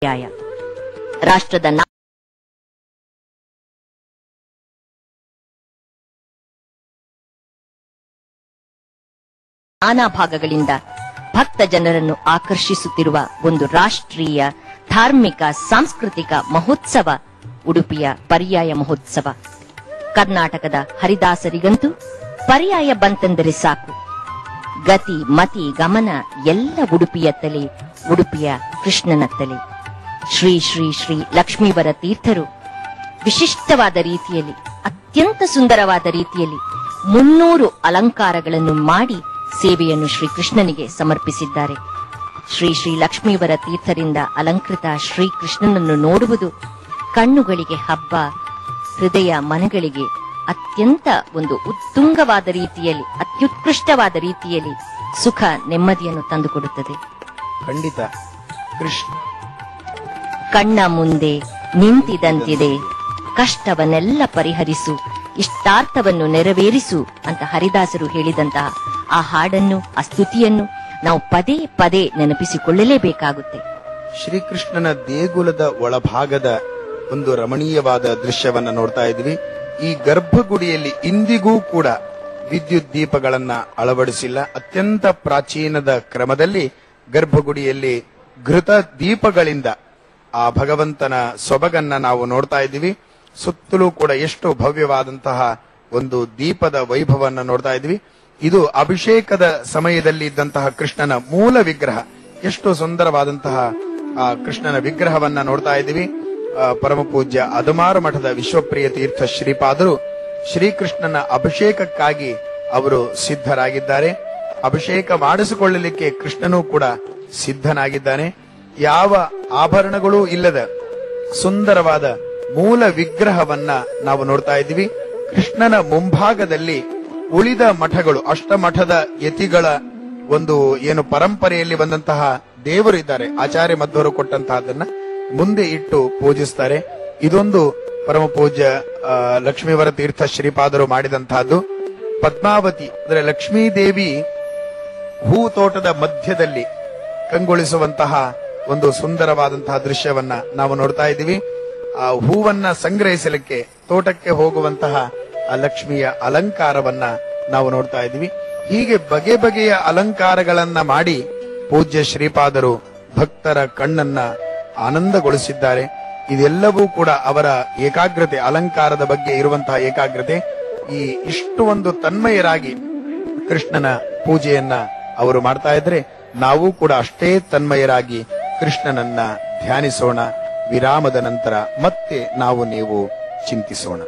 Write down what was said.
ಪರ್ಯಾಯ ರಾಷ್ಟ್ರದ ನಾನಾ ಭಾಗಗಳಿಂದ ಭಕ್ತ ಜನರನ್ನು ಆಕರ್ಷಿಸುತ್ತಿರುವ ಒಂದು ರಾಷ್ಟ್ರೀಯ ಧಾರ್ಮಿಕ ಸಾಂಸ್ಕೃತಿಕ ಮಹೋತ್ಸವ ಉಡುಪಿಯ ಪರ್ಯಾಯ ಮಹೋತ್ಸವ. ಕರ್ನಾಟಕದ ಹರಿದಾಸರಿಗಂತೂ ಪರ್ಯಾಯ ಬಂತೆಂದರೆ ಸಾಕು. ಗತಿ ಮತಿ ಗಮನ ಎಲ್ಲ ಉಡುಪಿಯತ್ತಲೇ, ಉಡುಪಿಯ ಕೃಷ್ಣನತ್ತಲೇ. ಶ್ರೀ ಶ್ರೀ ಶ್ರೀ ಲಕ್ಷ್ಮೀವರ ತೀರ್ಥರು ವಿಶಿಷ್ಟವಾದ ರೀತಿಯಲ್ಲಿ, ಅತ್ಯಂತ ಸುಂದರವಾದ ರೀತಿಯಲ್ಲಿ 300 ಅಲಂಕಾರಗಳನ್ನು ಮಾಡಿ ಸೇವೆಯನ್ನು ಶ್ರೀಕೃಷ್ಣನಿಗೆ ಸಮರ್ಪಿಸಿದ್ದಾರೆ. ಶ್ರೀ ಶ್ರೀ ಲಕ್ಷ್ಮೀವರ ತೀರ್ಥರಿಂದ ಅಲಂಕೃತ ಶ್ರೀಕೃಷ್ಣನನ್ನು ನೋಡುವುದು ಕಣ್ಣುಗಳಿಗೆ ಹಬ್ಬ, ಹೃದಯ ಮನಗಳಿಗೆ ಅತ್ಯಂತ ಒಂದು ಉತ್ತುಂಗವಾದ ರೀತಿಯಲ್ಲಿ, ಅತ್ಯುತ್ಕೃಷ್ಟವಾದ ರೀತಿಯಲ್ಲಿ ಸುಖ ನೆಮ್ಮದಿಯನ್ನು ತಂದುಕೊಡುತ್ತದೆ. ಖಂಡಿತ. ಕೃಷ್ಣ ಕಣ್ಣ ಮುಂದೆ ನಿಂತಿದಂತಿದೆ, ಕಷ್ಟವನ್ನೆಲ್ಲ ಪರಿಹರಿಸು, ಇಷ್ಟಾರ್ಥವನ್ನು ನೆರವೇರಿಸು ಅಂತ ಹರಿದಾಸರು ಹೇಳಿದಂತಹ ಆ ಹಾಡನ್ನು, ಆ ಸ್ತುತಿಯನ್ನು ನಾವು ಪದೇ ಪದೇ ನೆನಪಿಸಿಕೊಳ್ಳಲೇಬೇಕಾಗುತ್ತೆ. ಶ್ರೀಕೃಷ್ಣನ ದೇಗುಲದ ಒಳಭಾಗದ ಒಂದು ರಮಣೀಯವಾದ ದೃಶ್ಯವನ್ನ ನೋಡ್ತಾ ಇದ್ವಿ. ಈ ಗರ್ಭಗುಡಿಯಲ್ಲಿ ಇಂದಿಗೂ ಕೂಡ ವಿದ್ಯುತ್ ದೀಪಗಳನ್ನ ಅಳವಡಿಸಿಲ್ಲ. ಅತ್ಯಂತ ಪ್ರಾಚೀನದ ಕ್ರಮದಲ್ಲಿ ಗರ್ಭಗುಡಿಯಲ್ಲಿ ಘೃತ ದೀಪಗಳಿಂದ ಆ ಭಗವಂತನ ಸೊಬಗನ್ನ ನಾವು ನೋಡ್ತಾ ಇದ್ದೀವಿ. ಸುತ್ತಲೂ ಕೂಡ ಎಷ್ಟು ಭವ್ಯವಾದಂತಹ ಒಂದು ದೀಪದ ವೈಭವನ್ನ ನೋಡ್ತಾ ಇದ್ವಿ. ಇದು ಅಭಿಷೇಕದ ಸಮಯದಲ್ಲಿ ಇದ್ದಂತಹ ಕೃಷ್ಣನ ಮೂಲ ವಿಗ್ರಹ. ಎಷ್ಟು ಸುಂದರವಾದಂತಹ ಆ ಕೃಷ್ಣನ ವಿಗ್ರಹವನ್ನ ನೋಡ್ತಾ ಇದ್ದೀವಿ. ಪರಮ ಪೂಜ್ಯ ಅದಮಾರ ಮಠದ ವಿಶ್ವಪ್ರಿಯ ತೀರ್ಥ ಶ್ರೀಪಾದರು ಶ್ರೀಕೃಷ್ಣನ ಅಭಿಷೇಕಕ್ಕಾಗಿ ಅವರು ಸಿದ್ಧರಾಗಿದ್ದಾರೆ. ಅಭಿಷೇಕ ಮಾಡಿಸಿಕೊಳ್ಳಲಿಕ್ಕೆ ಕೃಷ್ಣನೂ ಕೂಡ ಸಿದ್ಧನಾಗಿದ್ದಾನೆ. ಯಾವ ಆಭರಣಗಳೂ ಇಲ್ಲದ ಸುಂದರವಾದ ಮೂಲ ವಿಗ್ರಹವನ್ನ ನಾವು ನೋಡ್ತಾ ಇದ್ದೀವಿ. ಕೃಷ್ಣನ ಮುಂಭಾಗದಲ್ಲಿ ಉಳಿದ ಮಠಗಳು, ಅಷ್ಟಮಠದ ಯತಿಗಳ ಒಂದು ಏನು ಪರಂಪರೆಯಲ್ಲಿ ಬಂದಂತಹ ದೇವರು ಇದ್ದಾರೆ, ಆಚಾರ್ಯ ಮಧ್ವರು ಕೊಟ್ಟಂತಹದನ್ನ ಮುಂದೆ ಇಟ್ಟು ಪೂಜಿಸ್ತಾರೆ. ಇದೊಂದು ಪರಮ ಪೂಜ್ಯ ಲಕ್ಷ್ಮೀವರ ತೀರ್ಥ ಶ್ರೀಪಾದರು ಮಾಡಿದಂತಹದ್ದು. ಪದ್ಮಾವತಿ ಅಂದ್ರೆ ಲಕ್ಷ್ಮೀದೇವಿ ಹೂ ತೋಟದ ಮಧ್ಯದಲ್ಲಿ ಕಂಗೊಳಿಸುವಂತಹ ಒಂದು ಸುಂದರವಾದಂತಹ ದೃಶ್ಯವನ್ನ ನಾವು ನೋಡ್ತಾ ಇದ್ದೀವಿ. ಆ ಹೂವನ್ನ ಸಂಗ್ರಹಿಸಲಿಕ್ಕೆ ತೋಟಕ್ಕೆ ಹೋಗುವಂತಹ ಆ ಲಕ್ಷ್ಮಿಯ ಅಲಂಕಾರವನ್ನ ನಾವು ನೋಡ್ತಾ ಇದ್ದೀವಿ. ಹೀಗೆ ಬಗೆ ಬಗೆಯ ಅಲಂಕಾರಗಳನ್ನ ಮಾಡಿ ಪೂಜ್ಯ ಶ್ರೀಪಾದರು ಭಕ್ತರ ಕಣ್ಣನ್ನ ಆನಂದಗೊಳಿಸಿದ್ದಾರೆ. ಇದೆಲ್ಲವೂ ಕೂಡ ಅವರ ಏಕಾಗ್ರತೆ, ಅಲಂಕಾರದ ಬಗ್ಗೆ ಇರುವಂತಹ ಏಕಾಗ್ರತೆ. ಈ ಇಷ್ಟು ಒಂದು ತನ್ಮಯರಾಗಿ ಕೃಷ್ಣನ ಪೂಜೆಯನ್ನ ಅವರು ಮಾಡ್ತಾ ಇದ್ರೆ ನಾವು ಕೂಡ ಅಷ್ಟೇ ತನ್ಮಯರಾಗಿ ಕೃಷ್ಣನನ್ನ ಧ್ಯಾನಿಸೋಣ. ವಿರಾಮದ ನಂತರ ಮತ್ತೆ ನಾವು ನೀವು ಚಿಂತಿಸೋಣ.